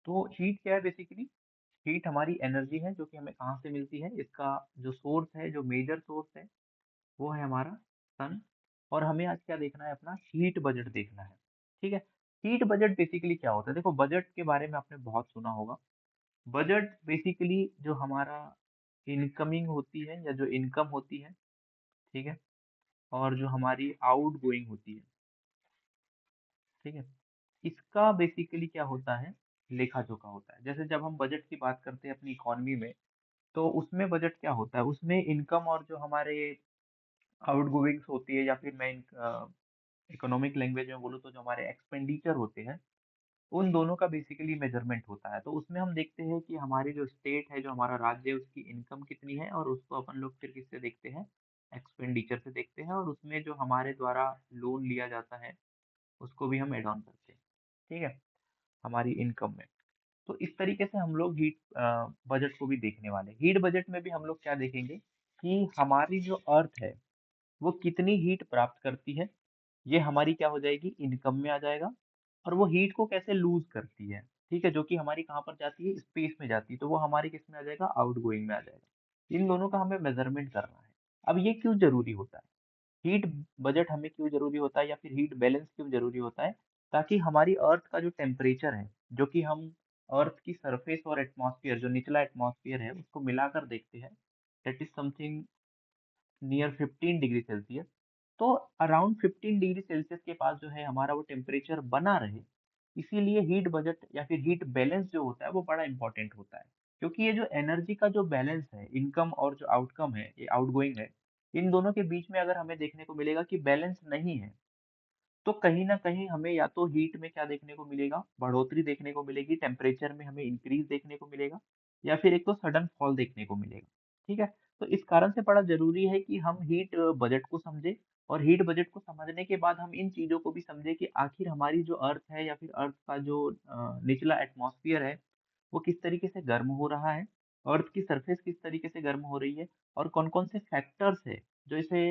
तो हीट क्या है बेसिकली? हीट हमारी एनर्जी है जो कि हमें कहाँ से मिलती है? इसका जो सोर्स है, जो मेजर सोर्स है, वो है हमारा सन। और हमें आज क्या देखना है? अपना हीट बजट देखना है। ठीक है? हीट बजट बेसिकली क्या होता है? देखो, बजट के बारे में आपने बहुत सुना होगा। बजट बेसिकली जो हमारा इनकमिंग होती है या जो इनकम होती है, ठीक है? और जो हमारी आउटगोइंग होती है, ठीक है? इसका बेसिकली क्या होता है? लेखा-जोखा होता है। जैसे जब हम बजट की बात करते हैं अपनी इकोनॉमी में, तो उसमें बजट क्या होता है? उसमें इनकम और जो हमारे आउटगोइंग्स होती है, या फिर मैं इकोनॉमिक लैंग्वेज में बोलूँ तो जो हमारे एक्सपेंडिचर होते हैं, उन दोनों का बेसिकली मेजरमेंट होता है। तो उसमें हम देखते हैं कि हमारी जो स्टेट है, जो हमारा राज्य है, उसकी इनकम कितनी है, और उसको अपन लोग फिर किससे देखते हैं? एक्सपेंडिचर से देखते हैं, और उसमें जो हमारे द्वारा लोन लिया जाता है, उसको भी हम ऐड ऑन करते हैं। ठीक है? हमारी इनकम में। तो इस तरीके से हम लोग बजट को भी देखने वाले हैं। हीट बजट में भी हम लोग क्या देखेंगे कि हमारी जो अर्थ है, वो कितनी हीट प्राप्त करती है, ये हमारी क्या हो जाएगी? इनकम में आ जाएगा। और वो हीट को कैसे लूज़ करती है, ठीक है? जो कि हमारी कहाँ पर जाती है? स्पेस में जाती है, तो वो हमारी किसमें आ जाएगा? आउटगोइंग में आ जाएगा। इन दोनों का हमें मेज़रमेंट करना है। अब ये क्यों ज़रूरी होता है? हीट बजट हमें क्यों ज़रूरी होता है, या फिर हीट बैलेंस क्यों ज़रूरी होता है? ताकि हमारी अर्थ का जो टेम्परेचर है, जो कि हम अर्थ की सरफेस और एटमॉस्फेयर, जो निचला एटमॉस्फेयर है, उसको मिलाकर देखते हैं, that is something near 15 degree Celsius. तो अराउंड 15 डिग्री सेल्सियस के पास जो है हमारा वो टेम्परेचर बना रहे, इसीलिए हीट बजट या फिर हीट बैलेंस जो होता है वो बड़ा इंपॉर्टेंट होता है। क्योंकि ये जो एनर्जी का जो बैलेंस है, इनकम और जो आउटकम है, ये आउटगोइंग है, इन दोनों के बीच में अगर हमें देखने को मिलेगा कि बैलेंस नहीं है, तो कहीं न कहीं हमें या तो हीट में क्या देखने को मिलेगा? बढ़ोतरी देखने को मिलेगी, टेम्परेचर में हमें इंक्रीज़ देखने को मिलेगा, या फिर एक तो सडन फॉल देखने को मिलेगा। ठीक है? तो इस कारण से बड़ा ज़रूरी है कि हम हीट बजट को समझें, और हीट बजट को समझने के बाद हम इन चीज़ों को भी समझें कि आखिर हमारी जो अर्थ है, या फिर अर्थ का जो निचला एटमॉस्फियर है, वो किस तरीके से गर्म हो रहा है, अर्थ की सरफेस किस तरीके से गर्म हो रही है, और कौन-कौन से फैक्टर्स हैं जो इसे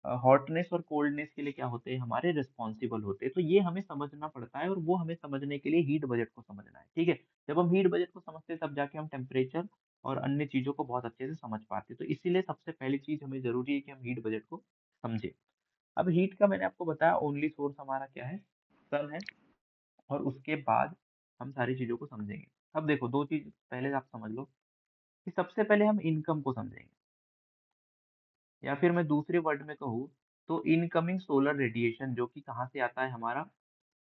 हॉटनेस और कोल्डनेस के लिए क्या होते हैं? हमारे रिस्पॉन्सिबल होते हैं। तो ये हमें समझना पड़ता है, और वो हमें समझने के लिए हीट बजट को समझना है। ठीक है? जब हम हीट बजट को समझते हैं, तब जाके हम टेम्परेचर और अन्य चीज़ों को बहुत अच्छे से समझ पाते हैं। तो इसीलिए सबसे पहली चीज़ हमें ज़रूरी है कि हम हीट बजट को समझें। अब हीट का मैंने आपको बताया ओनली सोर्स हमारा क्या है? सन है। और उसके बाद हम सारी चीज़ों को समझेंगे। अब देखो, 2 चीज़ पहले आप समझ लो कि सबसे पहले हम इनकम को समझेंगे, या फिर मैं दूसरे वर्ड में कहूँ तो इनकमिंग सोलर रेडिएशन, जो कि कहाँ से आता है? हमारा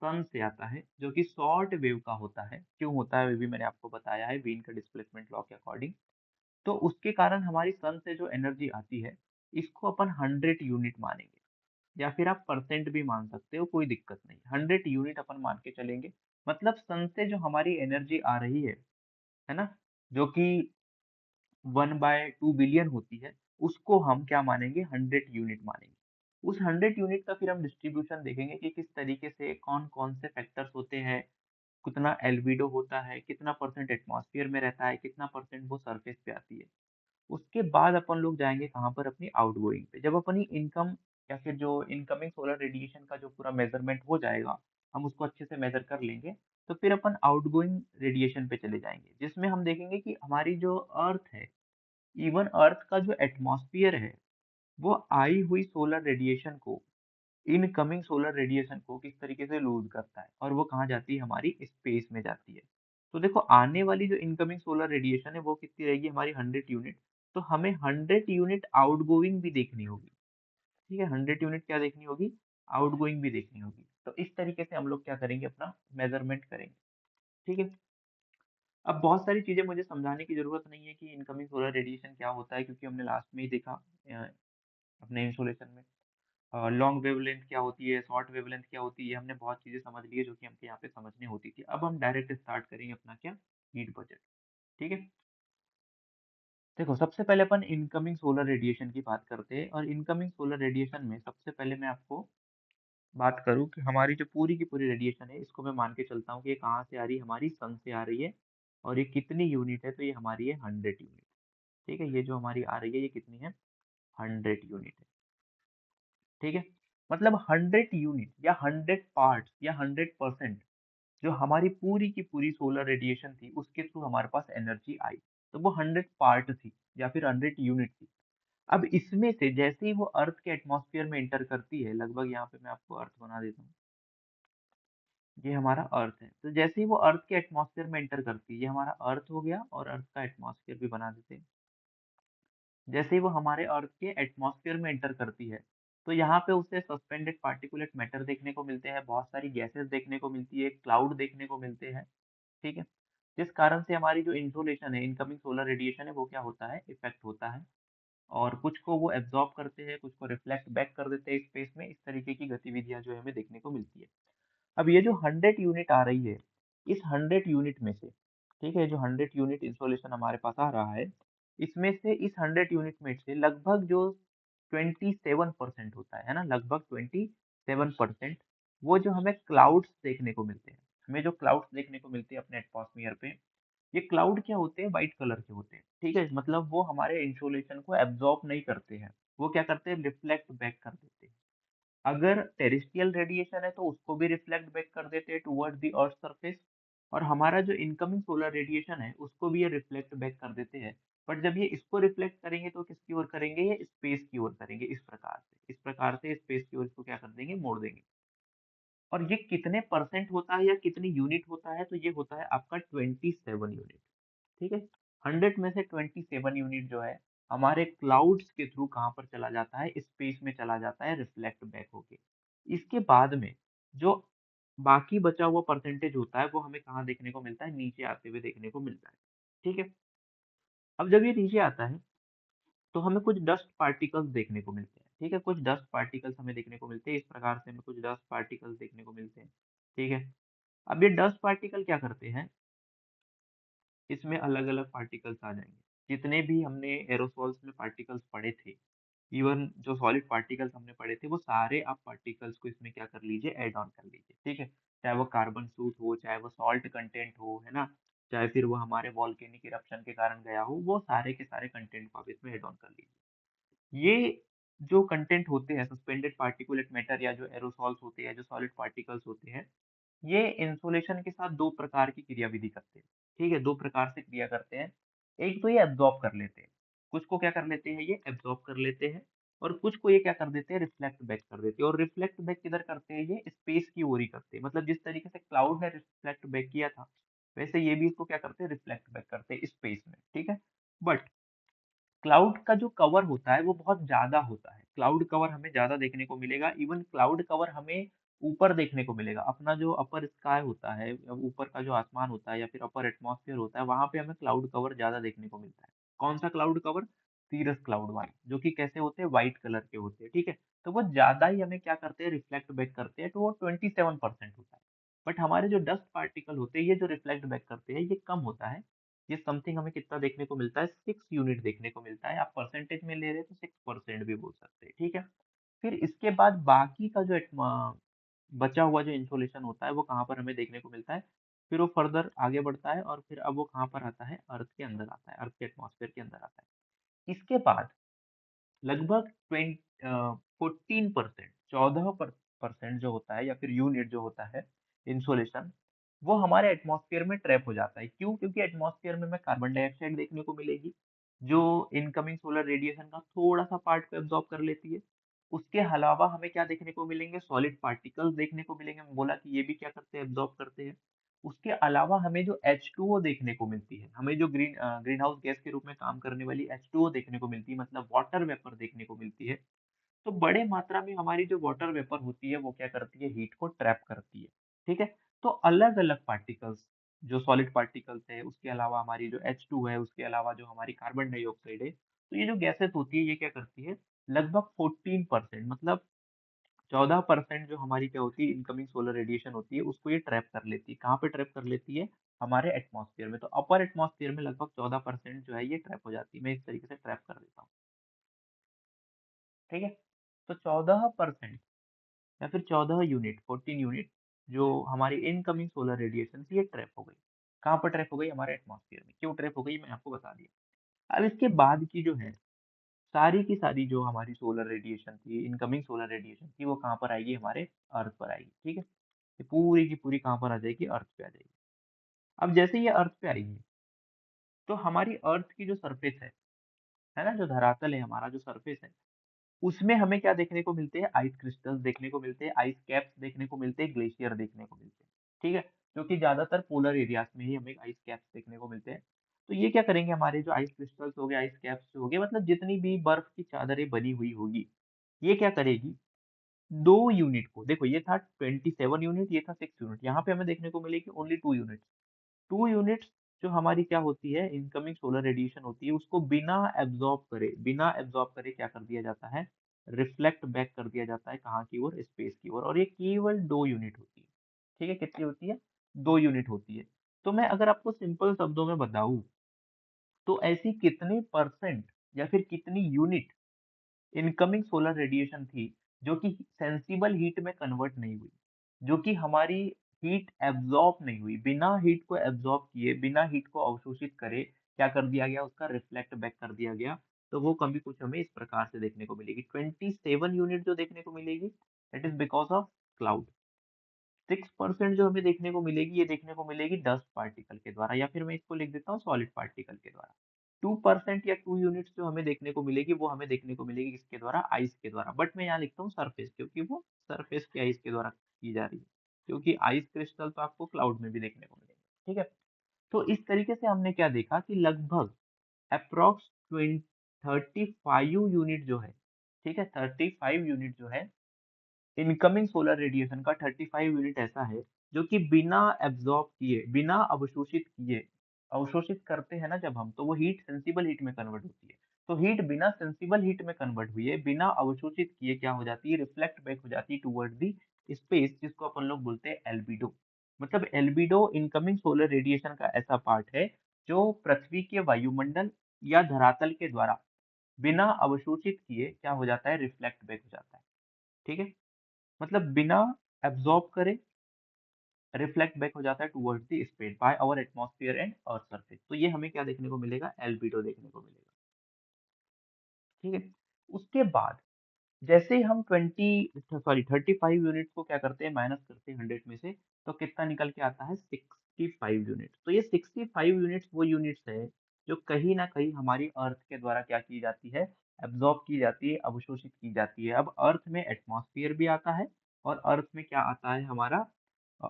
सन से आता है, जो कि शॉर्ट वेव का होता है। क्यों होता है, वो भी मैंने आपको बताया है वीन का डिस्प्लेसमेंट लॉ के अकॉर्डिंग। तो उसके कारण हमारी सन से जो एनर्जी आती है, इसको अपन 100 यूनिट मानेंगे, या फिर आप परसेंट भी मान सकते हो, कोई दिक्कत नहीं। 100 यूनिट अपन मान के चलेंगे। मतलब सन से जो हमारी एनर्जी आ रही है ना? जो कि 1/2 बिलियन होती है, उसको हम क्या मानेंगे? 100 यूनिट मानेंगे। उस 100 यूनिट का फिर हम डिस्ट्रीब्यूशन देखेंगे कि किस तरीके से कौन-कौन से फैक्टर्स होते हैं, कितना एल्बिडो होता है, कितना परसेंट एटमॉस्फेयर में रहता है, कितना परसेंट वो सरफेस पे आती है। उसके बाद अपन लोग जाएँगे कहाँ पर? अपनी आउटगोइंग पे। जब अपनी इनकम या फिर जो इनकमिंग सोलर रेडिएशन का जो पूरा मेज़रमेंट हो जाएगा, हम उसको अच्छे से मेज़र कर लेंगे, तो फिर अपन आउटगोइंग रेडिएशन पे चले जाएँगे, जिसमें हम देखेंगे कि हमारी जो अर्थ है, इवन अर्थ का जो एटमॉस्फियर है, वो आई हुई सोलर रेडिएशन को, इनकमिंग सोलर रेडिएशन को किस तरीके से लूज़ करता है, और वो कहाँ जाती है? हमारी स्पेस में जाती है। तो देखो, आने वाली जो इनकमिंग सोलर रेडिएशन है, वो कितनी रहेगी? हमारी 100 यूनिट। तो हमें 100 यूनिट आउटगोइंग भी देखनी होगी। ठीक है? 100 यूनिट क्या देखनी होगी? आउटगोइंग भी देखनी होगी। तो इस तरीके से हम लोग क्या करेंगे? अपना मेज़रमेंट करेंगे। ठीक है? अब बहुत सारी चीज़ें मुझे समझाने की ज़रूरत नहीं है कि इनकमिंग सोलर रेडिएशन क्या होता है, क्योंकि हमने लास्ट में ही देखा अपने इंसोलेशन में। लॉन्ग वेवलेंथ क्या होती है, शॉर्ट वेवलेंथ क्या होती है, हमने बहुत चीज़ें समझ ली है जो कि हमको यहाँ पे समझनी होती थी। अब हम डायरेक्ट स्टार्ट करेंगे अपना क्या? Heat budget. ठीक है? देखो, सबसे पहले अपन इनकमिंग सोलर रेडिएशन की बात करते हैं, और इनकमिंग सोलर रेडिएशन में सबसे पहले मैं आपको बात करूँ कि हमारी जो पूरी की पूरी रेडिएशन है, इसको मैं मान के चलता हूँ कि ये कहाँ से आ रही है? हमारी सन से आ रही है, और ये कितनी यूनिट है? तो ये हमारी है 100 यूनिट। ठीक है? ये जो हमारी आ रही है, ये कितनी है? 100 यूनिट है। ठीक है? मतलब 100 यूनिट या 100 पार्ट्स या 100% जो हमारी पूरी की पूरी सोलर रेडिएशन थी, उसके थ्रू हमारे पास एनर्जी आई। तो वो 100 पार्ट थी या फिर 100 यूनिट थी। अब इसमें से जैसे ही वो अर्थ के एटमॉस्फेयर में एंटर करती है, लगभग यहाँ पे मैं आपको अर्थ बना देता हूँ। ये हमारा अर्थ है। तो जैसे ही वो अर्थ के एटमॉस्फेयर में एंटर करती है, ये हमारा अर्थ हो गया और अर्थ का एटमॉस्फेयर भी बना देते हैं। जैसे ही वो हमारे अर्थ के एटमॉस्फेयर में एंटर करती है, तो यहाँ पे उसे सस्पेंडेड पार्टिकुलेट मैटर देखने को मिलते हैं, बहुत सारी गैसेस देखने को मिलती है, क्लाउड देखने को मिलते हैं, ठीक है? जिस कारण से हमारी जो इंसोलेशन है, इनकमिंग सोलर रेडिएशन है, वो क्या होता है? इफेक्ट होता है और कुछ को वो एब्ज़ॉर्ब करते हैं, कुछ को रिफ्लेक्ट बैक कर देते हैं स्पेस में, इस तरीके की गतिविधियाँ जो है हमें देखने को मिलती है। अब ये जो 100 यूनिट आ रही है, इस 100 यूनिट में से, ठीक है, जो 100 यूनिट इंसोलेशन हमारे पास आ रहा है, इसमें से इस 100 यूनिट में से लगभग जो 27% होता है ना? लगभग 27% वो जो हमें क्लाउड्स देखने को मिलते हैं। हमें जो क्लाउड्स देखने को मिलते हैं अपने एटमॉस्फेयर पे, ये क्लाउड क्या होते हैं? व्हाइट कलर के होते हैं, ठीक है? मतलब वो हमारे इंसोलेशन को एब्ज़ॉर्ब नहीं करते हैं, वो क्या करते हैं? रिफ्लेक्ट बैक कर देते हैं। अगर टेरेस्ट्रियल रेडिएशन है तो उसको भी रिफ्लेक्ट बैक कर देते हैं टुवर्ड्स द अर्थ सरफेस और हमारा जो इनकमिंग सोलर रेडिएशन है उसको भी ये रिफ्लेक्ट बैक कर देते हैं। बट जब ये इसको रिफ्लेक्ट करेंगे तो किसकी ओर करेंगे? ये स्पेस की ओर करेंगे, इस प्रकार से स्पेस की ओर इसको क्या कर देंगे? मोड़ देंगे। और ये कितने परसेंट होता है या कितनी यूनिट होता है? तो ये होता है आपका 27 यूनिट, ठीक है? 100 में से 27 यूनिट जो है हमारे क्लाउड्स के थ्रू कहाँ पर चला जाता है? स्पेस में चला जाता है रिफ्लेक्ट बैक होके। इसके बाद में जो बाकी बचा हुआ परसेंटेज होता है वो हमें कहाँ देखने को मिलता है? नीचे आते हुए देखने को मिलता है। ठीक है? अब जब ये नीचे आता है तो हमें कुछ डस्ट पार्टिकल्स देखने को मिलते हैं। ठीक है? कुछ डस्ट पार्टिकल्स हमें देखने को मिलते हैं। इस प्रकार से हमें कुछ डस्ट पार्टिकल्स देखने को मिलते हैं। ठीक है? अब ये डस्ट पार्टिकल क्या करते हैं? इसमें अलग-अलग पार्टिकल्स आ जाएँगे। जितने भी हमने एरोसॉल्स में पार्टिकल्स पढ़े थे, इवन जो सॉलिड पार्टिकल्स हमने पढ़े थे, वो सारे आप पार्टिकल्स को इसमें क्या कर लीजिए, ऐड ऑन कर लीजिए, ठीक है? चाहे वो कार्बन सूट हो, चाहे वो सॉल्ट कंटेंट हो, है ना? चाहे फिर वो हमारे वोल्केनिक इरप्शन के कारण गया हो, वो सारे के सारे कंटेंट को आप इसमें ऐड ऑन कर लीजिए। ये जो कंटेंट होते हैं, सस्पेंडेड पार्टिकुलेट मैटर या जो एरोसॉल्स होते हैं, जो सॉलिड पार्टिकल्स होते हैं, ये इंसुलेशन के साथ 2 प्रकार की क्रियाविधि करते हैं, ठीक है? 2 प्रकार से क्रिया करते हैं। एक तो ये एब्ज़ॉर्ब कर लेते हैं, कुछ को क्या कर लेते हैं ये एब्ज़ॉर्ब कर लेते हैं और कुछ को ये क्या कर देते हैं रिफ्लेक्ट बैक कर देते हैं और रिफ्लेक्ट बैक किधर करते हैं ये स्पेस की ओर ही करते हैं। मतलब जिस तरीके से क्लाउड ने रिफ्लेक्ट बैक किया था, वैसे ये भी इसको क्या करते हैं रिफ्लेक्ट बैक करते हैं स्पेस में, ठीक है? बट क्लाउड का जो कवर होता है वो बहुत ज़्यादा होता है। क्लाउड कवर हमें ज़्यादा देखने को मिलेगा, इवन क्लाउड कवर हमें ऊपर देखने को मिलेगा। अपना जो अपर स्काई होता है, ऊपर का जो आसमान होता है या फिर अपर एटमॉस्फेयर होता है, वहाँ पे हमें क्लाउड कवर ज़्यादा देखने को मिलता है। कौन-सा cloud cover? Cirrus cloud white, जो कि कैसे होते हैं? व्हाइट कलर के होते हैं, ठीक है? तो वो ज़्यादा ही हमें क्या करते हैं? रिफ्लेक्ट बैक करते हैं, तो वो 27% होता है। बट हमारे जो डस्ट पार्टिकल होते हैं, ये जो रिफ्लेक्ट बैक करते हैं, ये कम होता है। ये समथिंग हमें कितना देखने को मिलता है? 6 यूनिट देखने को मिलता है। आप परसेंटेज में ले रहे हैं तो 6% भी बोल सकते हैं, ठीक है? फिर इसके बाद बाकी का जो बचा हुआ जो इंसोलेशन होता है वो कहाँ पर हमें देखने को मिलता है? फिर वो फर्दर आगे बढ़ता है और फिर अब वो कहाँ पर आता है? अर्थ के अंदर आता है, अर्थ के एटमॉस्फेयर के अंदर आता है। इसके बाद लगभग 14% 14% जो होता है या फिर यूनिट जो होता है इंसोलेशन, वो हमारे एटमॉस्फेयर में ट्रैप हो जाता है। क्यों? क्योंकि एटमॉस्फेयर में हमें कार्बन डाइऑक्साइड देखने को मिलेगी, जो इनकमिंग सोलर रेडिएशन का थोड़ा-सा पार्ट को एब्ज़ॉर्ब कर लेती है। उसके अलावा हमें क्या देखने को मिलेंगे? सॉलिड पार्टिकल्स देखने को मिलेंगे। मैंने बोला कि ये भी क्या करते हैं? एब्ज़ॉर्ब करते हैं। उसके अलावा हमें जो H2O देखने को मिलती है, हमें जो ग्रीन हाउस गैस के रूप में काम करने वाली H2O देखने को मिलती है, मतलब वाटर वेपर देखने को मिलती है। तो बड़े मात्रा में हमारी जो वाटर वेपर होती है, वो क्या करती है? हीट को ट्रैप करती है, ठीक है? तो अलग-अलग पार्टिकल्स, जो सॉलिड पार्टिकल्स है, उसके अलावा हमारी जो H2 है, उसके अलावा जो हमारी कार्बन डाइऑक्साइड है, तो ये जो गैसेस होती है, ये क्या करती है? लगभग 14% मतलब 14% जो हमारी क्या होती है इनकमिंग सोलर रेडिएशन होती है उसको ये ट्रैप कर लेती है। कहाँ पे ट्रैप कर लेती है? हमारे एटमॉस्फेयर में। तो अपर एटमॉस्फेयर में लगभग 14% जो है ये ट्रैप हो जाती है। मैं इस तरीके से ट्रैप कर देता हूँ। ठीक है? तो 14% या फिर 14 यूनिट 14 यूनिट जो हमारी इनकमिंग सोलर रेडिएशन थी ये ट्रैप हो गई। कहाँ पर ट्रैप हो गई? हमारे एटमॉस्फेयर में। क्यों ट्रैप हो गई? मैंने आपको बता दिया। अब इसके बाद की जो है सारी की सारी जो हमारी सोलर रेडिएशन थी, इनकमिंग सोलर रेडिएशन थी, वो कहाँ पर आएगी? हमारे अर्थ पर आएगी, ठीक है? ये पूरी की पूरी कहाँ पर आ जाएगी, अर्थ पे आ जाएगी। अब जैसे ये अर्थ पे आएगी, तो हमारी अर्थ की जो सरफेस है ना, जो धरातल है हमारा, जो सरफेस है, उसमें हमें क्या देखने को मिलते हैं, आइस क्रिस्टल्स देखने को मिलते हैं, आइस कैप्स देखने को मिलते हैं, ग्लेशियर देखने को मिलते हैं, ठीक है? जो कि ज्यादातर पोलर एरियाज में ही हमें आइस कैप्स देखने को मिलते हैं। तो ये क्या करेंगे, हमारे जो आइस क्रिस्टल्स हो गए, आइस कैप्स हो गए, मतलब जितनी भी बर्फ की चादरें बनी हुई होगी, ये क्या करेगी, 2 यूनिट को, देखो ये था 27 यूनिट, ये था 6 यूनिट, यहाँ पे हमें देखने को मिलेगी ओनली 2 यूनिट। 2 यूनिट्स जो हमारी क्या होती है, इनकमिंग सोलर रेडिएशन होती है, उसको बिना एब्जॉर्ब करे क्या कर दिया जाता है, रिफ्लेक्ट बैक कर दिया जाता है, कहाँ की ओर, स्पेस की ओर, और ये केवल 2 यूनिट होती है। ठीक है, कितनी होती है, 2 यूनिट होती है। तो मैं अगर आपको सिंपल शब्दों में बताऊं, तो ऐसी कितने परसेंट या फिर कितनी यूनिट इनकमिंग सोलर रेडिएशन थी जो कि सेंसिबल हीट में कन्वर्ट नहीं हुई, जो कि हमारी हीट एब्जॉर्ब नहीं हुई, बिना हीट को एब्जॉर्ब किए, बिना हीट को अवशोषित करे, क्या कर दिया गया, उसका रिफ्लेक्ट बैक कर दिया गया। तो वो कभी कुछ हमें इस प्रकार से देखने को मिलेगी, 27 यूनिट जो देखने को मिलेगी, that is because of cloud. 6% जो हमें देखने को मिलेगी, ये देखने को मिलेगी डस्ट पार्टिकल के द्वारा, या फिर मैं इसको लिख देता हूँ सॉलिड पार्टिकल के द्वारा। 2% या 2 यूनिट्स जो हमें देखने को मिलेगी, वो हमें देखने को मिलेगी किसके द्वारा, आइस के द्वारा, बट मैं यहाँ लिखता हूँ सरफेस, क्योंकि वो सरफेस के आइस के द्वारा की जा रही है, क्योंकि आइस क्रिस्टल तो आपको क्लाउड में भी देखने को मिलेगा। ठीक है, तो इस तरीके से हमने क्या देखा कि लगभग अप्रोक्स 35 यूनिट जो है, ठीक है, 35 यूनिट जो है इनकमिंग सोलर रेडिएशन का, 35 यूनिट ऐसा है जो कि बिना एब्जॉर्ब किए, बिना अवशोषित किए, अवशोषित करते हैं ना जब हम, तो वो हीट सेंसिबल हीट में कन्वर्ट होती है। तो हीट बिना सेंसिबल हीट में कन्वर्ट हुई है, बिना अवशोषित किए क्या हो जाती है, रिफ्लेक्ट बैक हो जाती है टुवर्ड दी स्पेस, जिसको अपन लोग बोलते हैं एल्बिडो। मतलब एल्बिडो इनकमिंग सोलर रेडिएशन का ऐसा पार्ट है जो पृथ्वी के वायुमंडल या धरातल के द्वारा बिना अवशोषित किए क्या हो जाता है, रिफ्लेक्ट बैक हो जाता है। ठीक है, मतलब बिना एब्जॉर्ब करे रिफ्लेक्ट बैक हो जाता है towards the space by our atmosphere and earth surface. तो ये हमें क्या देखने को मिलेगा, एल्बिडो देखने को मिलेगा। ठीक है, उसके बाद जैसे ही हम 35 यूनिट्स को क्या करते हैं, माइनस करते हैं 100 में से, तो कितना निकल के आता है, 65 यूनिट्स। तो ये 65 यूनिट्स वो यूनिट्स है जो कहीं ना कहीं हमारी अर्थ के द्वारा क्या की जाती है, एब्जॉर्ब की जाती है, अवशोषित की जाती है। अब अर्थ में एटमॉस्फेयर भी आता है, और अर्थ में क्या आता है हमारा,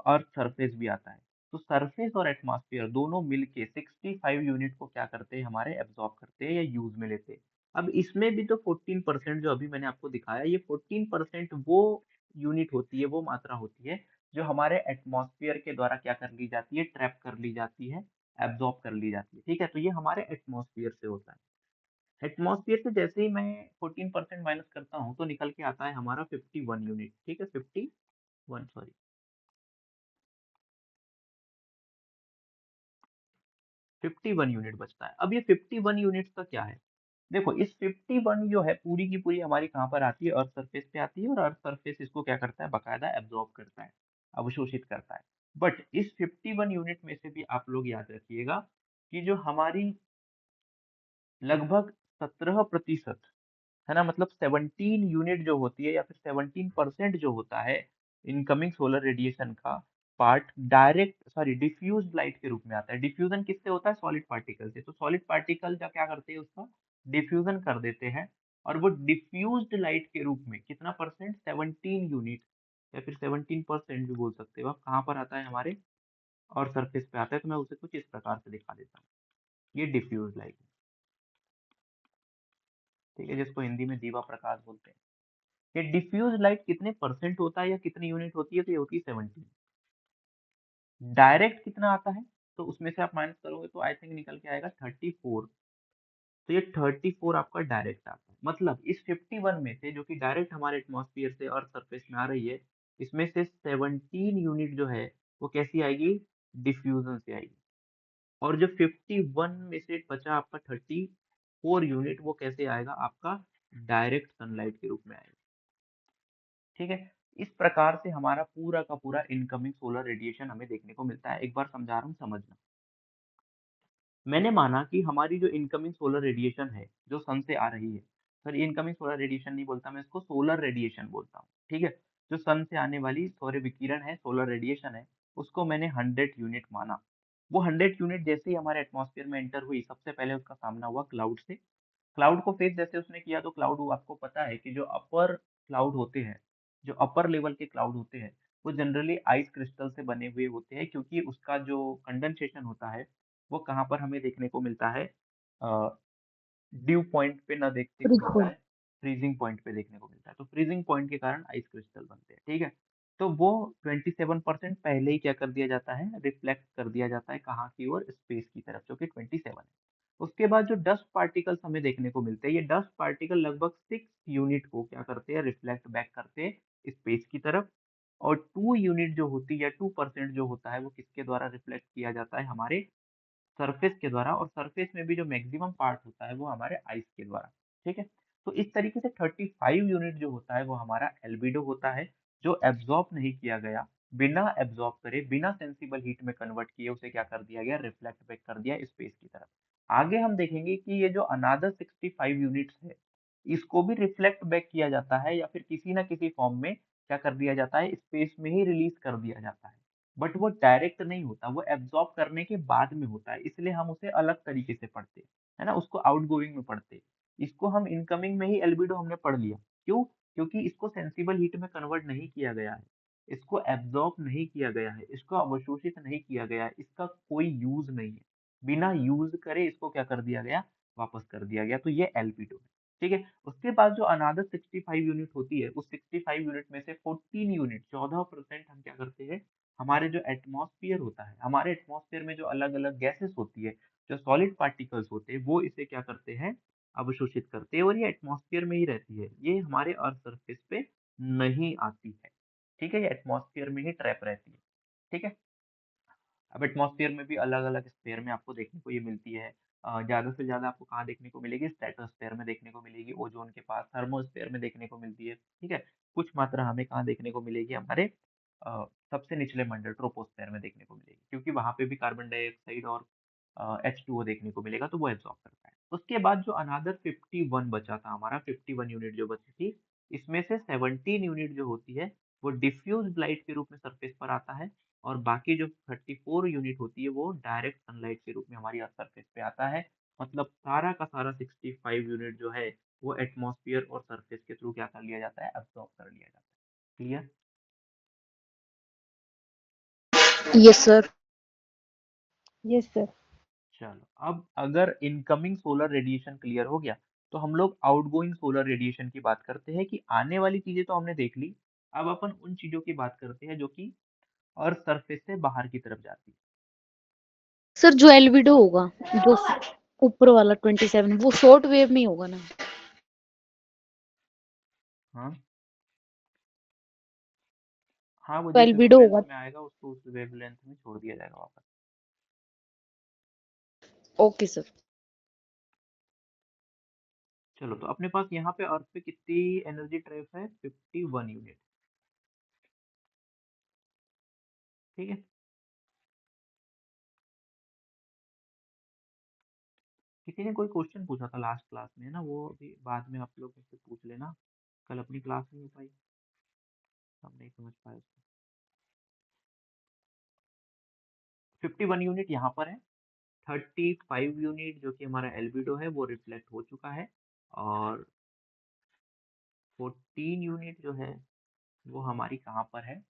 अर्थ सरफेस भी आता है। तो सरफेस और एटमॉस्फेयर दोनों मिलके 65 यूनिट को क्या करते हैं, हमारे एब्जॉर्ब करते हैं या यूज में लेते हैं। अब इसमें भी तो 14% जो अभी मैंने आपको दिखाया, ये 14% वो यूनिट होती है, वो मात्रा होती है जो हमारे एटमॉस्फेयर के द्वारा क्या कर ली जाती है, ट्रैप कर ली जाती है, एब्जॉर्ब कर ली जाती है। ठीक है, तो ये हमारे एटमॉस्फेयर से होता है। एटमॉस्फेयर से जैसे ही मैं 14% माइनस करता हूँ, तो निकल के आता है हमारा 51 यूनिट। ठीक है, 51, सॉरी, 51 यूनिट बचता है। अब ये 51 यूनिट्स का क्या है, देखो इस 51 जो है पूरी की पूरी हमारी कहाँ पर आती है, अर्थ सरफेस पे आती है, और अर्थ सरफेस इसको क्या करता है, बकायदा एब्जॉर्ब करता है, अवशोषित करता है। बट इस 51 यूनिट में से भी आप लोग याद रखिएगा कि जो हमारी लगभग 17%, है ना, मतलब 17 यूनिट जो होती है, या फिर 17% जो होता है इनकमिंग सोलर रेडिएशन का part, direct sorry diffuse light के रूप में आता है। डिफ्यूजन किससे होता है, सॉलिड पार्टिकल से। तो सॉलिड पार्टिकल का क्या करते हैं, उसका डिफ्यूजन कर देते हैं, और वो डिफ्यूज्ड लाइट के रूप में कितना परसेंट, 17 यूनिट, या फिर 17% भी बोल सकते हो आप, कहाँ पर आता है, हमारे और सरफेस पे आता है। तो मैं उसे कुछ इस प्रकार से दिखा देता हूँ, ये डिफ्यूज लाइट, ठीक है, जिसको हिंदी में दीवा प्रकाश बोलते हैं। ये डिफ्यूज लाइट कितने परसेंट होता है या कितनी यूनिट होती है, तो ये होती है 17। डायरेक्ट कितना आता है, तो उसमें से आप माइनस करोगे तो आई थिंक निकल के आएगा 34। तो ये 34 आपका डायरेक्ट आता है। मतलब इस 51 में से, जो कि डायरेक्ट हमारे एटमॉस्फेयर से और सरफेस में आ रही है, इसमें से 17 यूनिट जो है वो कैसी आएगी, डिफ्यूजन से आएगी। और जो 51 में से बचा आपका 34 यूनिट, वो कैसे आएगा, आपका डायरेक्ट सनलाइट के रूप में आएगा। ठीक है, इस प्रकार से हमारा पूरा का पूरा इनकमिंग सोलर रेडिएशन हमें देखने को मिलता है। एक बार समझा रहा हूँ, समझना। मैंने माना कि हमारी जो इनकमिंग सोलर रेडिएशन है, जो सन से आ रही है, सर इनकमिंग सोलर रेडिएशन नहीं बोलता मैं इसको, सोलर रेडिएशन बोलता हूँ। ठीक है, जो सन से आने वाली सौर विकिरण है, सोलर रेडिएशन है, उसको मैंने 100 यूनिट माना। वो 100 यूनिट जैसे ही हमारे एटमॉस्फेयर में एंटर हुई, सबसे पहले उसका सामना हुआ क्लाउड से। क्लाउड को फेस जैसे उसने किया, तो क्लाउड, वो आपको पता है कि जो अपर क्लाउड होते हैं, जो अपर लेवल के क्लाउड होते हैं, वो जनरली आइस क्रिस्टल से बने हुए होते हैं, क्योंकि उसका जो कंडेंसेशन होता है, वो कहाँ पर हमें देखने को मिलता है, ड्यू पॉइंट पे ना देखने को मिलता है, फ्रीजिंग पॉइंट पे देखने को मिलता है। तो फ्रीजिंग पॉइंट के कारण आइस क्रिस्टल बनते हैं, ठीक है। तो वो 27% पहले ही क्या कर दिया जाता है, रिफ्लेक्ट कर दिया जाता है कहाँ की ओर, स्पेस की तरफ, जो कि 27 है। उसके बाद जो डस्ट पार्टिकल्स हमें देखने को मिलते हैं, ये डस्ट पार्टिकल लगभग 6 यूनिट को क्या करते हैं, रिफ्लेक्ट बैक करते हैं स्पेस की तरफ। और 2 यूनिट जो होती है, 2% जो होता है, वो किसके द्वारा रिफ्लेक्ट किया जाता है, हमारे सरफेस के द्वारा। और सरफेस में भी जो मैक्सिमम पार्ट होता है, वो हमारे आइस के द्वारा, ठीक है। तो इस तरीके से 35 यूनिट जो होता है, वो हमारा एल्बिडो होता है, जो एब्जॉर्ब नहीं किया गया, बिना एब्जॉर्ब करे, बिना सेंसिबल हीट में कन्वर्ट किए, उसे क्या कर दिया गया, रिफ्लेक्ट बैक कर दिया स्पेस की तरफ। आगे हम देखेंगे कि ये जो अनादर 65 यूनिट्स है, इसको भी रिफ्लेक्ट बैक किया जाता है, या फिर किसी ना किसी फॉर्म में क्या कर दिया जाता है, स्पेस में ही रिलीज कर दिया जाता है। बट वो डायरेक्ट नहीं होता, वो एब्जॉर्ब करने के बाद में होता है, इसलिए हम उसे अलग तरीके से पढ़ते हैं, है ना, उसको आउटगोइंग में पढ़ते हैं। इसको हम इनकमिंग में ही एल्बिडो हमने पढ़ लिया। क्यों? क्योंकि इसको सेंसिबल हीट में कन्वर्ट नहीं किया गया है, इसको एब्जॉर्ब नहीं किया गया है, इसको अवशोषित नहीं किया गया है, इसका कोई यूज नहीं है। बिना यूज करे इसको क्या कर दिया गया, वापस कर दिया गया। तो ये एल्बिडो है, ठीक है। उसके बाद जो अनादर 65 यूनिट होती है, उस 65 यूनिट में से 14 यूनिट, 14% हम क्या करते हैं, हमारे जो एटमॉस्फेयर होता है, हमारे एटमॉस्फेयर में जो अलग अलग गैसेस होती है, जो सॉलिड पार्टिकल्स होते हैं, वो इसे क्या करते हैं, अवशोषित करते हैं, और ये एटमॉस्फेयर में ही रहती है, ये हमारे अर्थ सरफेस पे नहीं आती है, ठीक है। ये एटमॉस्फेयर में ही ट्रैप रहती है, ठीक है। अब एटमॉस्फेयर में भी अलग अलग स्फेयर में आपको देखने को ये मिलती है। ज्यादा से ज्यादा आपको कहाँ देखने को मिलेगी, स्ट्रेटोस्फेयर में देखने को मिलेगी, ओजोन के पास, थर्मोस्फेयर में देखने को मिलती है, ठीक है। कुछ मात्रा हमें कहाँ देखने को मिलेगी, हमारे सबसे निचले मंडल ट्रोपोस्फेयर में देखने को मिलेगी, क्योंकि वहां पे भी कार्बन डाइऑक्साइड और H2O देखने को मिलेगा, तो वो एब्जॉर्ब करता है। उसके बाद जो अनादर 51 बचा था, हमारा 51 यूनिट जो बची थी, इसमें से 17 यूनिट जो होती है, वो डिफ्यूज लाइट के रूप में सरफेस पर आता है। और बाकी जो 34 यूनिट होती है, वो डायरेक्ट सनलाइट के रूप में हमारी अर्थ सरफेस पे आता है। मतलब सारा का सारा 65 यूनिट जो है, वो एटमॉस्फेयर और सरफेस के थ्रू क्या कर लिया जाता है, एब्जॉर्ब कर लिया जाता है। Clear? Yes sir. Yes sir. चलो, अब अगर इनकमिंग सोलर रेडिएशन क्लियर हो गया, तो हम लोग आउटगोइंग सोलर रेडिएशन की बात करते हैं, कि आने वाली चीजें तो हमने देख ली। अब अपन उन चीजों की बात करते हैं जो कि अर्थ सरफेस से बाहर की तरफ जाती है। सर जो एल्बिडो होगा, जो ऊपर वाला 27, वो शॉर्ट वेव में ही होगा ना? हाँ, हाँ, वो तो जिस एल्बिडो वेवलेंथ होगा। में आएगा, उसको उस वेवलेंथ में छोड़ दिया जाएगा वापस। Okay sir. चलो, तो अपने पास यहाँ पे अर्थ पे कितनी एनर्जी ट्रैप है, 51 यूनिट, ठीक है। किसी ने कोई क्वेश्चन पूछा था लास्ट क्लास में, है ना, वो अभी बाद में आप लोग मुझसे पूछ लेना, कल अपनी क्लास नहीं हो पाई, हम नहीं समझ पाए उसको। 51 यूनिट यहाँ पर है, 35 यूनिट जो कि हमारा एल्बिडो है, वो रिफ्लेक्ट हो चुका है। और 14 यूनिट जो है, वो हमारी कहाँ पर है,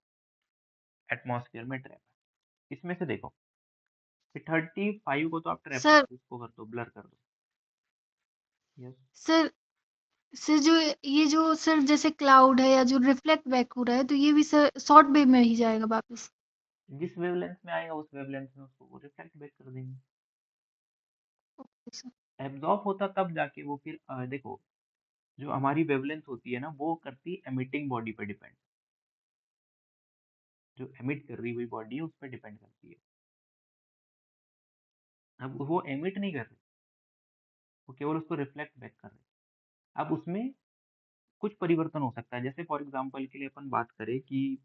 एटमॉस्फेयर में ट्रैप है। इसमें से देखो, 35 को तो आप ट्रैप सर उसको कर दो, ब्लर कर दो। यस। सर सर जो ये जो सर जैसे क्लाउड है या जो रिफ्लेक्ट बैक हो रहा है, तो ये भी सर शॉर्ट वेव में ही जाएगा वापस? जिस वेवलेंथ में आएगा, उस वेवलेंथ में उसको रिफ्लेक्ट बैक कर देंगे। सर एब्जॉर्ब होता तब जाके वो फिर देखो, जो हमारी वेवलेंथ होती है ना, वो करती है एमिटिंग बॉडी पे डिपेंड, जो एमिट कर रही हुई बॉडी है उस पर डिपेंड करती है। अब वो एमिट नहीं कर रही, वो केवल उसको रिफ्लेक्ट बैक कर रही है। अब उसमें कुछ परिवर्तन हो सकता है, जैसे फॉर एग्जांपल के लिए अपन बात करें कि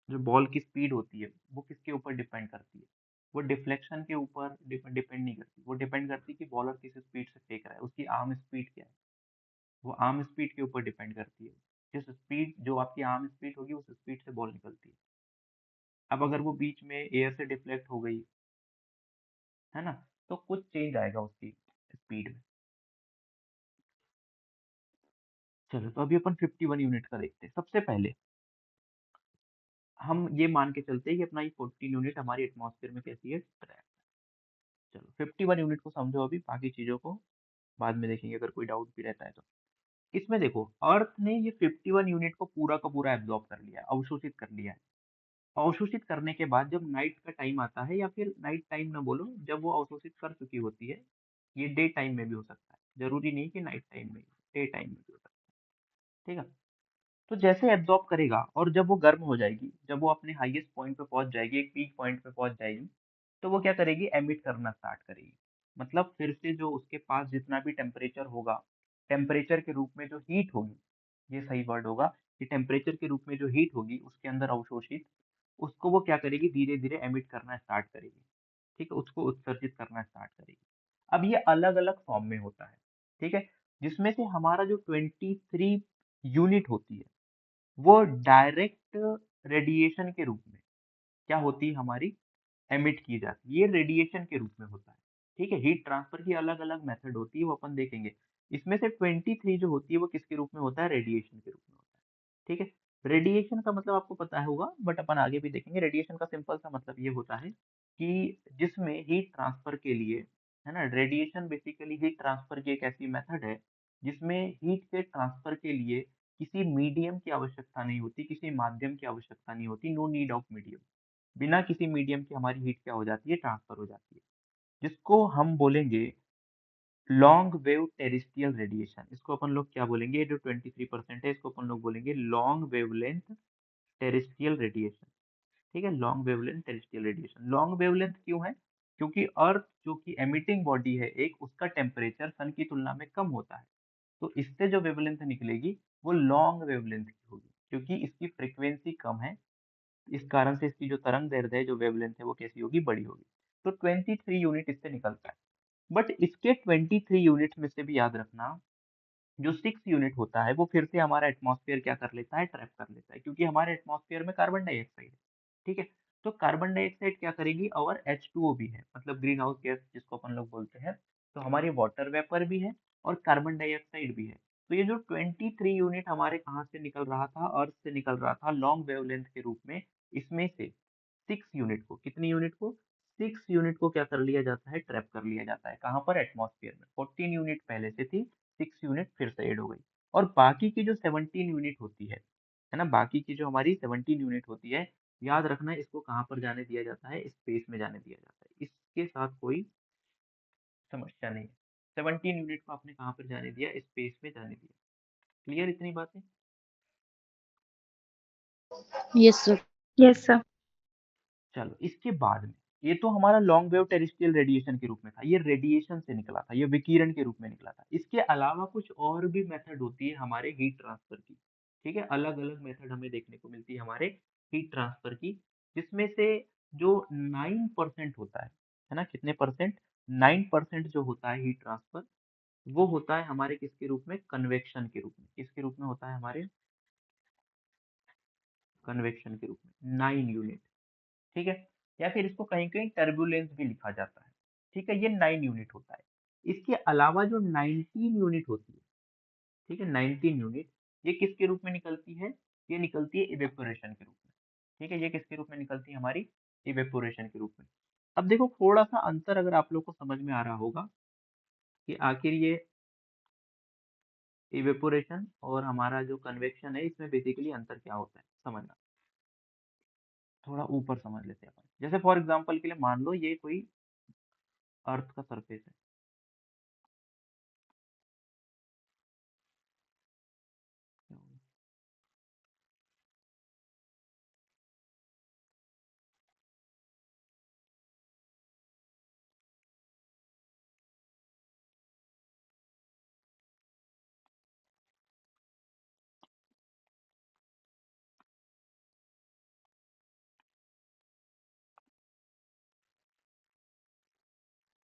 जो बॉल की स्पीड होती है, वो किसके ऊपर डिपेंड करती है, वो डिफ्लेक्शन के ऊपर डिपेंड नहीं करती, वो डिपेंड करती है कि बॉलर किस स्पीड से फेंक रहा है, उसकी आर्म स्पीड क्या है, वो आर्म स्पीड के ऊपर डिपेंड करती है। जिस स्पीड जो आपकी आर्म स्पीड होगी उस स्पीड से बॉल निकलती है। अब अगर वो बीच में एयर से डिफ्लेक्ट हो गई, है ना, तो कुछ चेंज आएगा उसकी स्पीड में। चलो तो अभी अपन 51 यूनिट का देखते हैं। सबसे पहले हम ये मान के चलते हैं कि अपना ये 14 यूनिट हमारी एटमॉस्फेयर में कैसी है, ट्रैप। चलो 51 यूनिट को समझो, अभी बाकी चीजों को बाद में देखेंगे अगर कोई डाउट भी रहता है तो। इसमें देखो, अर्थ ने ये 51 यूनिट को पूरा का पूरा एब्जॉर्ब कर लिया, अवशोषित कर लिया है। अवशोषित करने के बाद जब नाइट का टाइम आता है, या फिर नाइट टाइम ना बोलो, जब वो अवशोषित कर चुकी होती है, ये डे टाइम में भी हो सकता है, जरूरी नहीं कि नाइट टाइम में, डे टाइम में भी हो सकता है। ठीक है, तो जैसे एब्जॉर्ब करेगा और जब वो गर्म हो जाएगी, जब वो अपने हाईएस्ट पॉइंट पे पहुंच जाएगी, एक पीक पॉइंट पे पहुंच जाएगी, तो वो क्या करेगी, एमिट करना स्टार्ट करेगी। मतलब फिर से जो उसके पास जितना भी टेम्परेचर होगा, टेम्परेचर के रूप में जो हीट होगी, ये सही वर्ड होगा, कि टेम्परेचर के रूप में जो हीट होगी उसके अंदर अवशोषित, उसको वो क्या करेगी, धीरे धीरे एमिट करना स्टार्ट करेगी। ठीक है, उसको उत्सर्जित करना स्टार्ट करेगी। अब ये अलग अलग फॉर्म में होता है। ठीक है, जिसमें से हमारा जो 23 यूनिट होती है, वो डायरेक्ट रेडिएशन के रूप में क्या होती है हमारी, एमिट की जाती है। ये रेडिएशन के रूप में होता है। ठीक है, हीट ट्रांसफर की अलग अलग मेथड होती है, वो अपन देखेंगे। इसमें से 23 जो होती है वो किसके रूप में होता है, रेडिएशन के रूप में होता है। ठीक है, रेडिएशन का मतलब आपको पता होगा, बट अपन आगे भी देखेंगे। रेडिएशन का सिंपल सा मतलब ये होता है कि जिसमें हीट ट्रांसफर के लिए, है ना, रेडिएशन बेसिकली हीट ट्रांसफर की एक ऐसी मेथड है जिसमें हीट के ट्रांसफर के लिए किसी मीडियम की आवश्यकता नहीं होती, किसी माध्यम की आवश्यकता नहीं होती, नो नीड ऑफ मीडियम। बिना किसी मीडियम के हमारी हीट क्या हो जाती है, ट्रांसफर हो जाती है, जिसको हम बोलेंगे लॉन्ग वेव टेरेस्ट्रियल रेडिएशन। इसको अपन लोग क्या बोलेंगे, ये जो 23% है, इसको अपन लोग बोलेंगे लॉन्ग वेवलेंथ टेरेस्ट्रियल रेडिएशन। ठीक है, long wavelength terrestrial radiation. Long wavelength क्यों है, क्योंकि अर्थ जो कि एमिटिंग बॉडी है एक, उसका टेम्परेचर सन की तुलना में कम होता है, तो इससे जो वेवलेंथ निकलेगी वो लॉन्ग वेवलेंथ की होगी, क्योंकि इसकी फ्रीक्वेंसी कम है। इस कारण से इसकी जो तरंग दैर्ध्य है, जो वेवलेंथ है, वो कैसी होगी, बड़ी होगी। तो 23 यूनिट इससे निकलता है। बट इसके 23 यूनिट में से भी याद रखना, जो 6 यूनिट होता है वो फिर से हमारा एटमॉस्फेयर क्या कर लेता है, ट्रैप कर लेता है, क्योंकि हमारे एटमॉस्फेयर में कार्बन डाइऑक्साइड है। ठीक है, तो कार्बन डाइऑक्साइड क्या करेगी, और H2O भी है, मतलब ग्रीन हाउस गैस जिसको अपन लोग बोलते हैं। तो हमारी वाटर वेपर भी है और कार्बन डाइऑक्साइड भी है। तो ये जो 23 यूनिट हमारे कहाँ से निकल रहा था, अर्थ से निकल रहा था लॉन्ग वेवलेंथ के रूप में, इसमें से 6 यूनिट को, कितनी यूनिट को, 6 यूनिट को क्या कर लिया जाता है, ट्रैप कर लिया जाता है। कहाँ पर, एटमॉस्फेयर में। 14 यूनिट पहले से थी, 6 यूनिट फिर से ऐड हो गई। और बाकी की जो 17 यूनिट होती है ना, बाकी की जो हमारी 17 यूनिट होती है, याद रखना इसको कहाँ पर जाने दिया जाता है, स्पेस में जाने दिया जाता है। इसके साथ कोई समस्या नहीं है। 17 यूनिट को आपने कहाँ पर जाने दिया, स्पेस में जाने दिया। क्लियर इतनी बातें। Yes sir. Yes sir. चलो इसके बाद में, ये तो हमारा लॉन्ग वेव टेरेस्ट्रियल रेडिएशन के रूप में था, ये रेडिएशन से निकला था, ये विकिरण के रूप में निकला था। इसके अलावा कुछ और भी मेथड होती है हमारे हीट ट्रांसफर की। ठीक है, अलग अलग मेथड हमें देखने को मिलती है हमारे हीट ट्रांसफर की, जिसमें से जो 9% होता है ना, कितने परसेंट, 9% जो होता है हीट ट्रांसफर, वो होता है हमारे किसके रूप में, कन्वेक्शन के रूप में। किसके रूप में होता है, हमारे कन्वेक्शन के रूप में, 9 यूनिट। ठीक है, या फिर इसको कहीं कहीं टर्बुलेंस भी लिखा जाता है। ठीक है, ये 9 यूनिट होता है। इसके अलावा जो 19 यूनिट होती है, ठीक है, 19 यूनिट, ये किसके रूप में निकलती है, ये निकलती है इवेपोरेशन के रूप में। ठीक है, ये किसके रूप में निकलती है, हमारी इवेपोरेशन के रूप में। अब देखो थोड़ा सा अंतर अगर आप लोग को समझ में आ रहा होगा कि आखिर ये इवेपोरेशन और हमारा जो कन्वेक्शन है, इसमें बेसिकली अंतर क्या होता है, समझना। थोड़ा ऊपर समझ लेते हैं अपन। जैसे फॉर एग्जांपल के लिए मान लो ये कोई अर्थ का सरफेस है।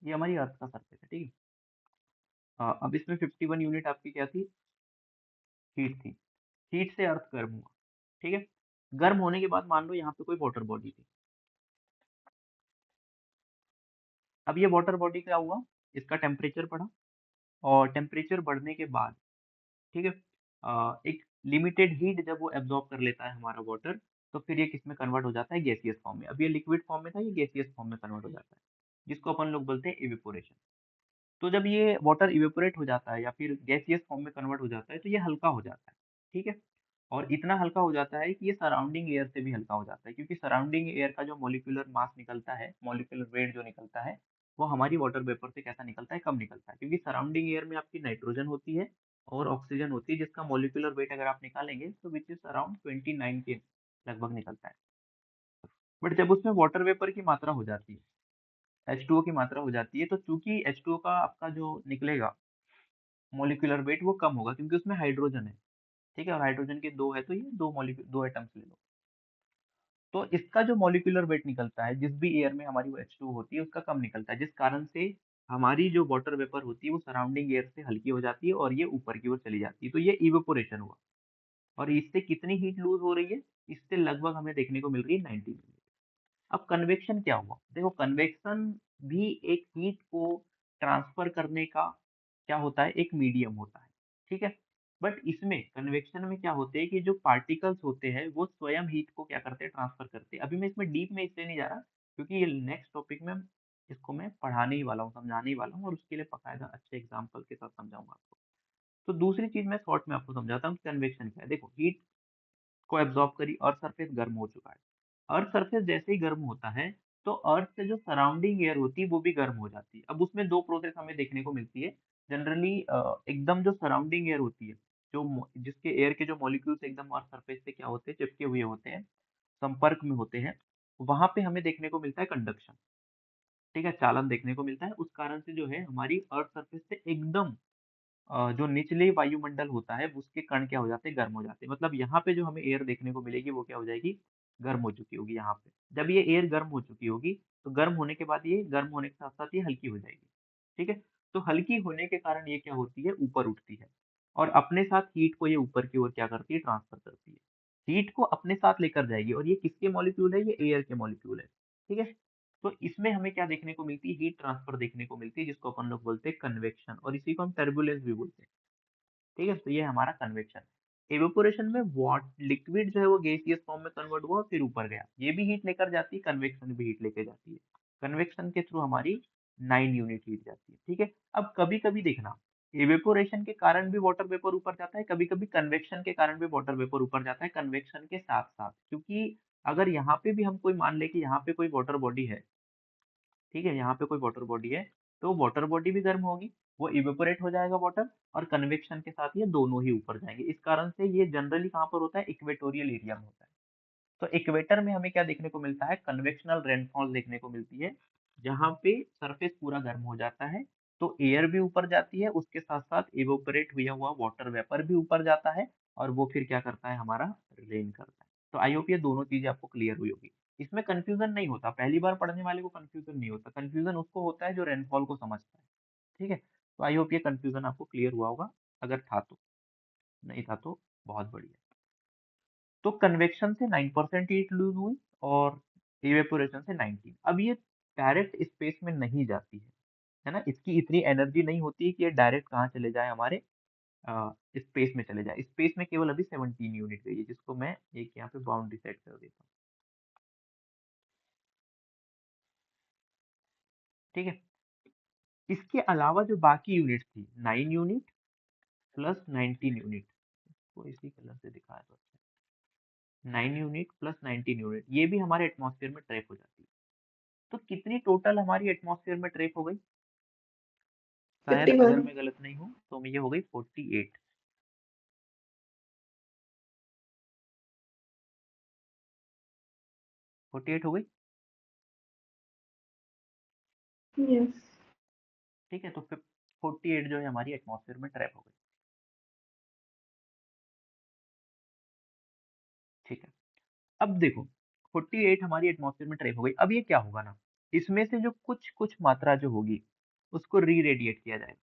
ये हमारी अर्थ का सरफेस है। ठीक है, अब इसमें 51 यूनिट आपकी क्या थी, हीट थी। हीट से अर्थ गर्म हुआ, ठीक है। गर्म होने के बाद मान लो यहाँ पे कोई वाटर बॉडी थी। अब ये वाटर बॉडी क्या हुआ, इसका टेम्परेचर बढ़ा, और टेम्परेचर बढ़ने के बाद, ठीक है, एक लिमिटेड हीट जब वो एब्जॉर्ब कर लेता है हमारा वाटर, तो फिर ये किस में कन्वर्ट हो जाता है, गैसियस फॉर्म में। अब ये लिक्विड फॉर्म में था, ये गैसियस फॉर्म में कन्वर्ट हो जाता है, जिसको अपन लोग बोलते हैं इवेपोरेशन। तो जब ये वाटर इवेपोरेट हो जाता है या फिर गैसियस फॉर्म में कन्वर्ट हो जाता है, तो ये हल्का हो जाता है, ठीक है। और इतना हल्का हो जाता है कि ये सराउंडिंग एयर से भी हल्का हो जाता है, क्योंकि सराउंडिंग एयर का जो मॉलिक्यूलर मास निकलता है, मॉलिक्यूलर वेट जो निकलता है, वो हमारी वाटर वेपर से कैसा निकलता है, कम निकलता है, क्योंकि सराउंडिंग एयर में आपकी नाइट्रोजन होती है और ऑक्सीजन होती है, जिसका मॉलिक्यूलर वेट अगर आप निकालेंगे तो विच इज अराउंड 29 के लगभग निकलता है। बट जब उसमें वाटर वेपर की मात्रा हो जाती है, H2O की मात्रा हो जाती है, तो चूंकि H2O का आपका जो निकलेगा मॉलिक्यूलर वेट वो कम होगा, क्योंकि उसमें हाइड्रोजन है, ठीक है, और हाइड्रोजन के दो है, तो ये दो मॉलिक्यूल, दो एटम्स ले लो। तो इसका जो मॉलिक्यूलर वेट निकलता है, जिस भी एयर में हमारी वो H2 होती है, उसका कम निकलता है, जिस कारण से हमारी जो वाटर वेपर होती है वो सराउंडिंग एयर से हल्की हो जाती है और ये ऊपर की ओर चली जाती है, तो ये इवेपोरेशन हुआ। और इससे कितनी हीट लूज हो रही है, इससे लगभग हमें देखने को मिल रही है 90। अब कन्वेक्शन क्या हुआ, देखो कन्वेक्शन भी एक हीट को ट्रांसफर करने का क्या होता है, एक मीडियम होता है, ठीक है। बट इसमें कन्वेक्शन में क्या होते हैं कि जो पार्टिकल्स होते हैं वो स्वयं हीट को क्या करते हैं, ट्रांसफर करते हैं। अभी मैं इसमें डीप में इसलिए नहीं जा रहा, क्योंकि ये नेक्स्ट टॉपिक में इसको मैं पढ़ाने ही वाला हूँ, समझाने ही वाला हूँ, और उसके लिए बकायदा अच्छे एग्जाम्पल के साथ समझाऊंगा आपको। तो दूसरी चीज मैं शॉर्ट में आपको समझाता हूँ कि कन्वेक्शन क्या है। देखो हीट को एब्जॉर्ब करी, अर्थ सरफेस गर्म हो चुका है। अर्थ सरफेस जैसे ही गर्म होता है, तो अर्थ से जो सराउंडिंग एयर होती है वो भी गर्म हो जाती है। अब उसमें दो प्रोसेस हमें देखने को मिलती है जनरली। एकदम जो सराउंडिंग एयर होती है, जिसके एयर के जो मॉलिक्यूल्स एकदम अर्थ सरफेस से क्या होते हैं, चिपके हुए होते हैं, संपर्क में होते हैं, वहां पे हमें देखने को मिलता है कंडक्शन, ठीक है, चालन देखने को मिलता है। उस कारण से जो है हमारी अर्थ सरफेस से एकदम जो निचले वायुमंडल होता है उसके कण क्या हो जाते हैं, गर्म हो जाते हैं। मतलब यहाँ पे जो हमें एयर देखने को मिलेगी वो क्या हो जाएगी, गर्म हो चुकी होगी यहाँ पे। जब ये एयर गर्म हो चुकी होगी, तो गर्म होने के बाद ये गर्म होने के साथ साथ ये हल्की हो जाएगी, ठीक है। तो हल्की होने के कारण ये क्या होती है, ऊपर उठती है, और अपने साथ हीट को ये ऊपर की ओर क्या करती है, ट्रांसफर करती है। हीट को अपने साथ लेकर जाएगी, और ये किसके मॉलिक्यूल है, ये एयर के मॉलिक्यूल है, ठीक है। तो इसमें हमें क्या देखने को मिलती है, हीट ट्रांसफर देखने को मिलती है, जिसको अपन लोग बोलते हैं कन्वेक्शन, और इसी को हम टर्बुलेंस भी बोलते हैं, ठीक है। तो ये हमारा कन्वेक्शन। इवेपोरेशन में वाट लिक्विड जो है वो गैसियस फॉर्म में कन्वर्ट हुआ और फिर ऊपर गया, ये भी हीट लेकर जाती है, कन्वेक्शन भी हीट लेकर जाती है। कन्वेक्शन के थ्रू हमारी 9 यूनिट हीट जाती है, ठीक है। अब कभी कभी देखना, इवेपोरेशन के कारण भी वाटर वेपर ऊपर जाता है, कभी कभी कन्वेक्शन के कारण भी वाटर वेपर ऊपर जाता है, कन्वेक्शन के साथ साथ। क्योंकि अगर यहाँ पे भी हम कोई मान ले कि यहाँ पे कोई वाटर बॉडी है, ठीक है, यहाँ पे कोई वाटर बॉडी है, तो वाटर बॉडी भी गर्म होगी, वो इवेपोरेट हो जाएगा वाटर, और कन्वेक्शन के साथ ये दोनों ही ऊपर जाएंगे। इस कारण से ये जनरली कहाँ पर होता है, इक्वेटोरियल एरिया में होता है। तो इक्वेटर में हमें क्या देखने को मिलता है, कन्वेक्शनल रेनफॉल देखने को मिलती है, जहाँ पे सरफेस पूरा गर्म हो जाता है, तो एयर भी ऊपर जाती है, उसके साथ साथ इवेपोरेट हुआ हुआ वाटर वेपर भी ऊपर जाता है, और वो फिर क्या करता है, हमारा रेन करता है। तो आई होप ये दोनों चीजें आपको क्लियर हुई होगी। इसमें कंफ्यूजन नहीं होता, पहली बार पढ़ने वाले को कंफ्यूजन नहीं होता, कंफ्यूजन उसको होता है जो रेनफॉल को समझता है, ठीक है। तो आई होप ये कंफ्यूजन आपको क्लियर हुआ होगा, अगर था तो। नहीं था तो बहुत बढ़िया। तो कन्वेक्शन से 9% हीट लूज हुई, और इवेपोरेशन से 19। अब ये डायरेक्ट स्पेस में नहीं जाती है ना, इसकी इतनी एनर्जी नहीं होती है कि ये डायरेक्ट कहाँ चले जाए, हमारे स्पेस में चले जाए। स्पेस में केवल अभी 17 यूनिट गई है, जिसको मैं एक यहाँ पे बाउंड्री सेट कर देता हूँ, ठीक है। इसके अलावा जो बाकी यूनिट थी, 9 यूनिट प्लस 19 यूनिट, को इसी कलर से दिखाया तो अच्छा, 9 यूनिट प्लस 19 यूनिट, ये भी हमारे एटमॉस्फेयर में ट्रैप हो जाती है। तो कितनी टोटल हमारी एटमॉस्फेयर में ट्रैप हो गई, शायद अगर 51। मैं गलत नहीं हूँ तो ये हो गई 48। 48 हो गई, यस। ठीक है। तो फिर 48 जो है हमारी एटमॉस्फेयर में ट्रैप हो गई, ठीक है। अब देखो 48 हमारी एटमॉस्फेयर में ट्रैप हो गई। अब ये क्या होगा ना, इसमें से जो कुछ कुछ मात्रा जो होगी उसको री रेडिएट किया जाएगा,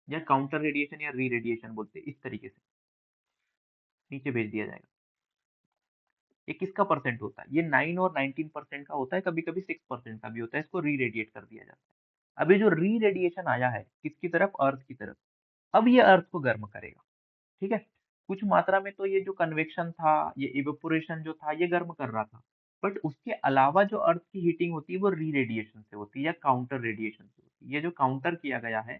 या काउंटर रेडिएशन या री रेडिएशन बोलते हैं, इस तरीके से। नीचे भेज दिया जाएगा। ये किसका परसेंट होता है? ये 9 और 19% का होता है, कभी-कभी 6% का भी होता है, इसको री रेडिएट कर दिया जाता है। अब ये जो री रेडिएशन आया है किसकी तरफ? अर्थ की तरफ। अब ये अर्थ को गर्म करेगा, ठीक है? कुछ मात्रा में तो ये जो कन्वेक्शन था, ये इवेपोरेशन जो था, ये गर्म कर रहा था। बट उसके अलावा जो अर्थ की हीटिंग होती है वो री रेडिएशन से होती है या काउंटर रेडिएशन से होती है। ये जो काउंटर किया गया है,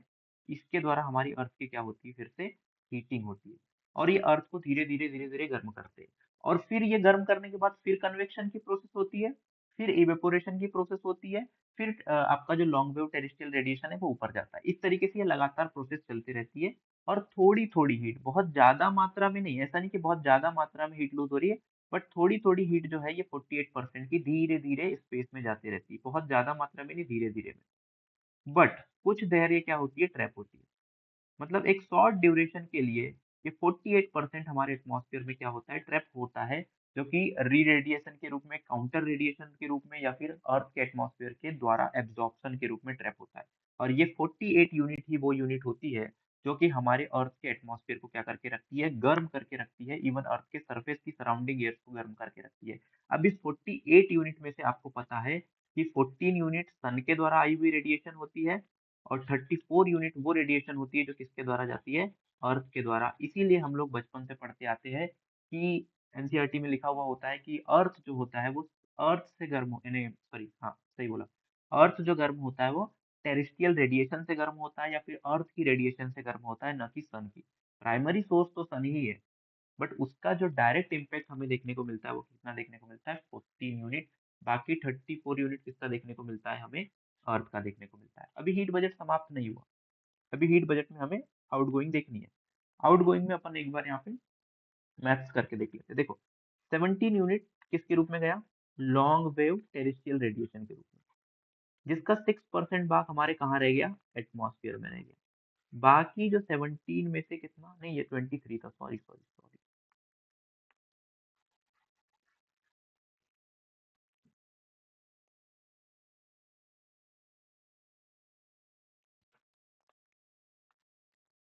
इसके द्वारा हमारी अर्थ की क्या होती है? फिर से हीटिंग होती है और ये अर्थ को धीरे-धीरे गर्म करते हैं। और फिर ये गर्म करने के बाद फिर कन्वेक्शन की प्रोसेस होती है, फिर इवेपोरेशन की प्रोसेस होती है, फिर आपका जो लॉन्ग वेव टेरेस्ट्रियल रेडिएशन है वो ऊपर जाता है। इस तरीके से ये लगातार प्रोसेस चलती रहती है और थोड़ी-थोड़ी हीट, बहुत ज़्यादा मात्रा में नहीं, ऐसा नहीं कि बहुत ज़्यादा मात्रा में हीट लूज़ हो रही है, बट थोड़ी-थोड़ी हीट जो है ये 48% की धीरे-धीरे स्पेस में जाती रहती है। बहुत ज़्यादा मात्रा में नहीं, धीरे-धीरे में। बट कुछ देर ये क्या होती है? ट्रैप होती है। मतलब एक शॉर्ट ड्यूरेशन के लिए ये 48% हमारे एटमॉस्फेयर में क्या होता है? ट्रैप होता है, जो कि री रेडिएशन के रूप में, काउंटर रेडिएशन के रूप में या फिर अर्थ के एटमॉस्फेयर के द्वारा एब्जॉर्प्शन के रूप में ट्रैप होता है। और ये 48 यूनिट ही वो यूनिट होती है जो कि हमारे अर्थ के एटमॉस्फेयर को क्या करके रखती है? गर्म करके रखती है। इवन अर्थ के सरफेस की सराउंडिंग एयर को गर्म करके रखती है। अब इस 48 यूनिट में से आपको पता है कि 14 यूनिट सन के द्वारा आई हुई रेडिएशन होती है और 34 यूनिट वो रेडिएशन होती है जो किसके द्वारा जाती है? अर्थ के द्वारा। इसीलिए हम लोग बचपन से पढ़ते आते हैं कि एनसीईआरटी में लिखा हुआ होता है कि अर्थ जो होता है वो अर्थ से गर्म हो यानी सॉरी हाँ, सही बोला। अर्थ जो गर्म होता है वो टेरेस्ट्रियल रेडिएशन से गर्म होता है या फिर अर्थ की रेडिएशन से गर्म होता है, ना कि सन की। प्राइमरी सोर्स तो सन ही है, बट उसका जो डायरेक्ट इम्पैक्ट हमें देखने को मिलता है वो कितना देखने को मिलता है? 14 यूनिट। बाकी 34 यूनिट किसका देखने को मिलता है हमें? अर्थ का देखने को मिलता है। अभी हीट बजट समाप्त नहीं हुआ। अभी हीट बजट में हमें आउटगोइंग देखनी है। आउटगोइंग में अपन एक बार यहाँ पे मैथ्स करके देख लेते हैं। देखो 17 यूनिट किसके रूप में गया? लॉन्ग वेव टेरेस्ट्रियल रेडिएशन के रूप में, जिसका 6% भाग हमारे कहाँ रह गया? एटमॉस्फेयर में रह गया। बाकी जो 17 में से कितना, नहीं ये 23 था, सॉरी सॉरी सॉरी,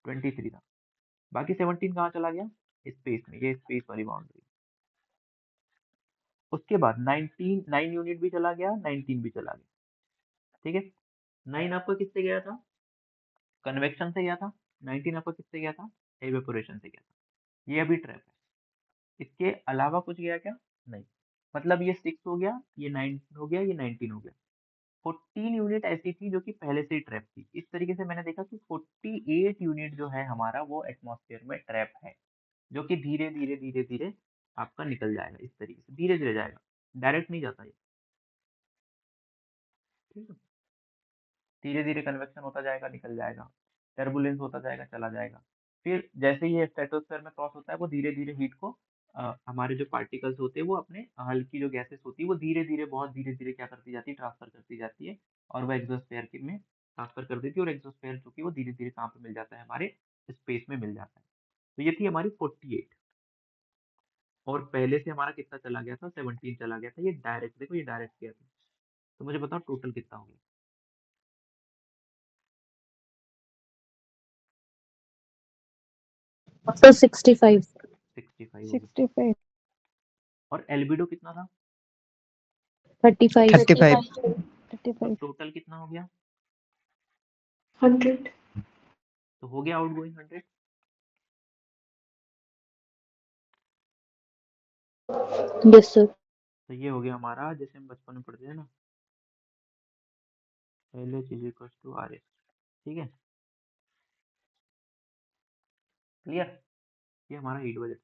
23 था। बाकी 17 कहाँ चला गया? स्पेस में, ये स्पेस वाली बाउंड्री। उसके बाद 19 9 यूनिट भी चला गया, 19 भी चला गया, ठीक है। 9 आपका किससे गया था? कन्वेक्शन से गया था। 19 आपका किससे गया था? एवेपोरेशन से गया था। ये अभी ट्रैप है। इसके अलावा कुछ गया क्या? नहीं। मतलब ये 6 हो गया, ये 9 हो गया, ये 19 हो गया। 14 यूनिट ऐसी थी जो कि पहले से ही ट्रैप थी। इस तरीके से मैंने देखा कि 48 यूनिट जो है हमारा वो एटमॉस्फेयर में ट्रैप है, जो कि धीरे-धीरे आपका निकल जाएगा। इस तरीके से धीरे-धीरे जाएगा, डायरेक्ट नहीं जाता ये, ठीक है। धीरे-धीरे कन्वेक्शन होता जाएगा, निकल जाएगा, टर्बुलेंस होता जाएगा, चला जाएगा। फिर जैसे ही ये स्ट्रेटोस्फेयर में क्रॉस होता है, वो धीरे-धीरे हीट को हमारे जो पार्टिकल्स होते हैं, वो अपने हल्की जो गैसेस होती है, वो धीरे-धीरे, बहुत धीरे-धीरे क्या करती जाती है? ट्रांसफर करती जाती है और वो एग्ज़ोस्फेयर के में ट्रांसफर कर देती है और एग्ज़ोस्फेयर जो कि वो धीरे-धीरे कहाँ पे मिल जाता है? हमारे स्पेस में मिल जाता है। तो ये थी हमारी 48 और पहले से हमारा कितना चला गया था? 17 चला गया था। ये डायरेक्ट देखो, ये डायरेक्ट गया था। तो मुझे बताओ टोटल कितना हो गया? So 65. 65 हो गया। 65. और एल्बिडो कितना था? 35. 35. तो 35. टोटल कितना हो गया? 100. तो हो गया आउटगोइंग 100। Yes, sir. तो ये हो गया हमारा, जैसे हम बचपन में पढ़ते थे ना, LH is equal to RH, ठीक है। क्लियर? ये हमारा हीट बजट